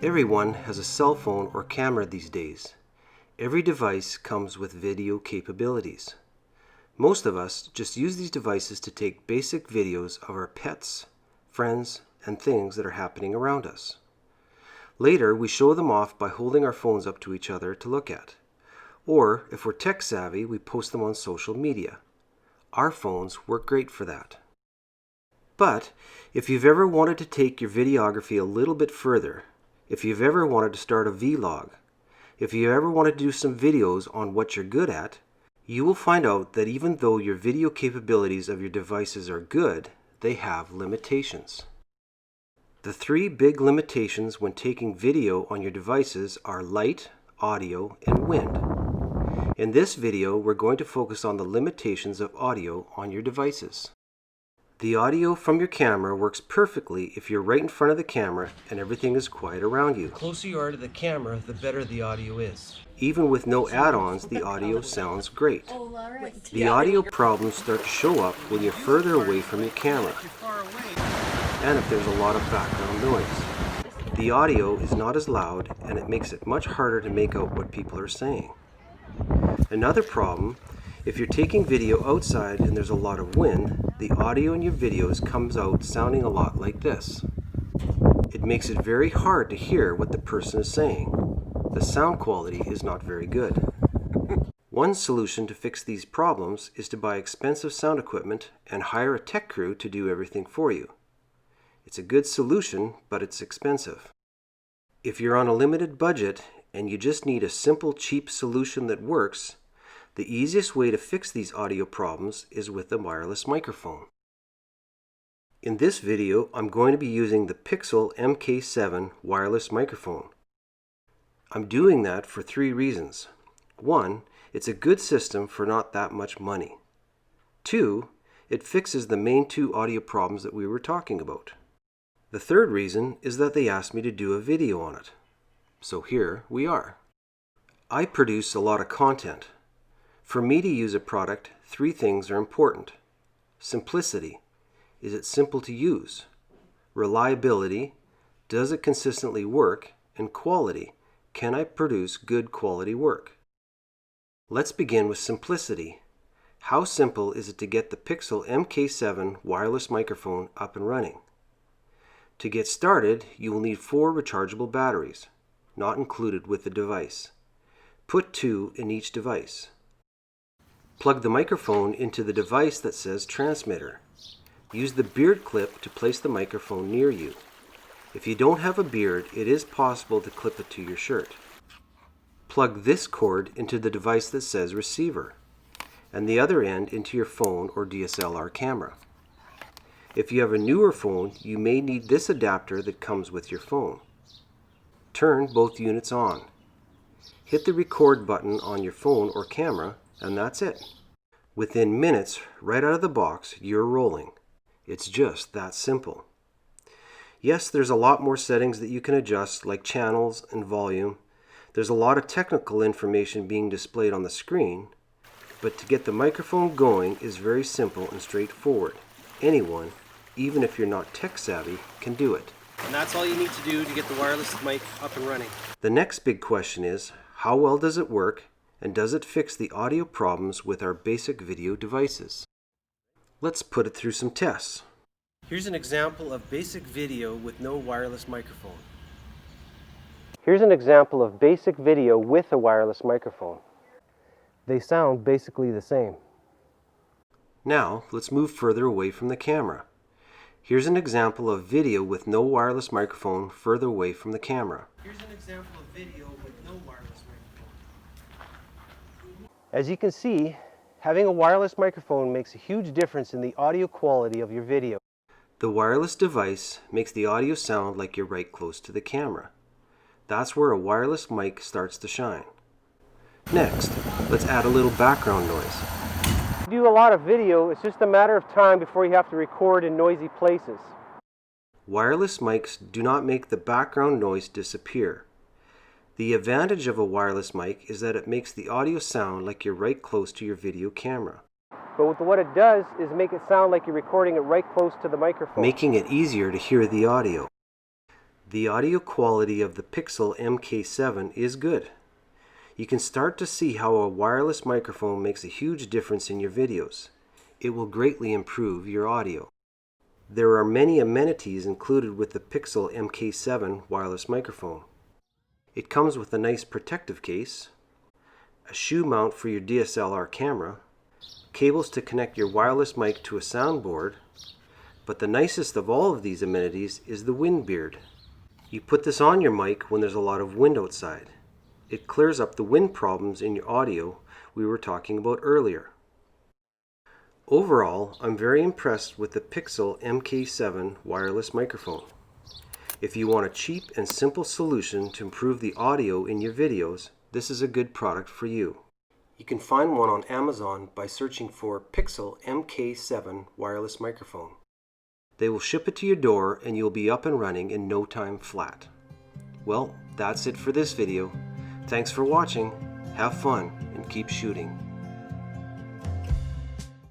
Everyone has a cell phone or camera these days. Every device comes with video capabilities. Most of us just use these devices to take basic videos of our pets, friends, and things that are happening around us. Later, we show them off by holding our phones up to each other to look at. Or, if we're tech savvy, we post them on social media. Our phones work great for that. But, if you've ever wanted to take your videography a little bit further, if you've ever wanted to start a vlog, if you ever want to do some videos on what you're good at, you will find out that even though your video capabilities of your devices are good, they have limitations. The three big limitations when taking video on your devices are light, audio, and wind. In this video, we're going to focus on the limitations of audio on your devices. The audio from your camera works perfectly if you're right in front of the camera and everything is quiet around you. The closer you are to the camera, the better the audio is. Even with no add-ons, the audio sounds great. The audio problems start to show up when you're further away from your camera, and if there's a lot of background noise. The audio is not as loud, and it makes it much harder to make out what people are saying. Another problem, if you're taking video outside and there's a lot of wind, the audio in your videos comes out sounding a lot like this. It makes it very hard to hear what the person is saying. The sound quality is not very good. One solution to fix these problems is to buy expensive sound equipment and hire a tech crew to do everything for you. It's a good solution, but it's expensive. If you're on a limited budget and you just need a simple, cheap solution that works, the easiest way to fix these audio problems is with a wireless microphone. In this video, I'm going to be using the Pixel MK-7 wireless microphone. I'm doing that for three reasons. One, it's a good system for not that much money. Two, it fixes the main two audio problems that we were talking about. The third reason is that they asked me to do a video on it. So here we are. I produce a lot of content. For me to use a product, three things are important. Simplicity. Is it simple to use? Reliability. Does it consistently work? And quality. Can I produce good quality work? Let's begin with simplicity. How simple is it to get the Pixel MK-7 wireless microphone up and running? To get started, you will need 4 rechargeable batteries, not included with the device. Put 2 in each device. Plug the microphone into the device that says transmitter. Use the beard clip to place the microphone near you. If you don't have a beard, it is possible to clip it to your shirt. Plug this cord into the device that says receiver, and the other end into your phone or DSLR camera. If you have a newer phone, you may need this adapter that comes with your phone. Turn both units on. Hit the record button on your phone or camera, and that's it. Within minutes, right out of the box, you're rolling. It's just that simple. Yes, there's a lot more settings that you can adjust, like channels and volume. There's a lot of technical information being displayed on the screen, but to get the microphone going is very simple and straightforward. Anyone, even if you're not tech savvy, can do it. And that's all you need to do to get the wireless mic up and running. The next big question is, how well does it work? And does it fix the audio problems with our basic video devices? Let's put it through some tests. Here's an example of basic video with no wireless microphone. Here's an example of basic video with a wireless microphone. They sound basically the same. Now, let's move further away from the camera. Here's an example of video with no wireless microphone further away from the camera. Here's an example of video with no wireless microphone. As you can see, having a wireless microphone makes a huge difference in the audio quality of your video. The wireless device makes the audio sound like you're right close to the camera. That's where a wireless mic starts to shine. Next, let's add a little background noise. You do a lot of video, it's just a matter of time before you have to record in noisy places. Wireless mics do not make the background noise disappear. The advantage of a wireless mic is that it makes the audio sound like you're right close to your video camera. But what it does is make it sound like you're recording it right close to the microphone, making it easier to hear the audio. The audio quality of the Pixel MK-7 is good. You can start to see how a wireless microphone makes a huge difference in your videos. It will greatly improve your audio. There are many amenities included with the Pixel MK-7 wireless microphone. It comes with a nice protective case, a shoe mount for your DSLR camera, cables to connect your wireless mic to a soundboard, but the nicest of all of these amenities is the wind beard. You put this on your mic when there's a lot of wind outside. It clears up the wind problems in your audio we were talking about earlier. Overall, I'm very impressed with the Pixel MK-7 wireless microphone. If you want a cheap and simple solution to improve the audio in your videos, this is a good product for you. You can find one on Amazon by searching for Pixel MK-7 wireless microphone. They will ship it to your door and you'll be up and running in no time flat. Well, that's it for this video. Thanks for watching. Have fun and keep shooting.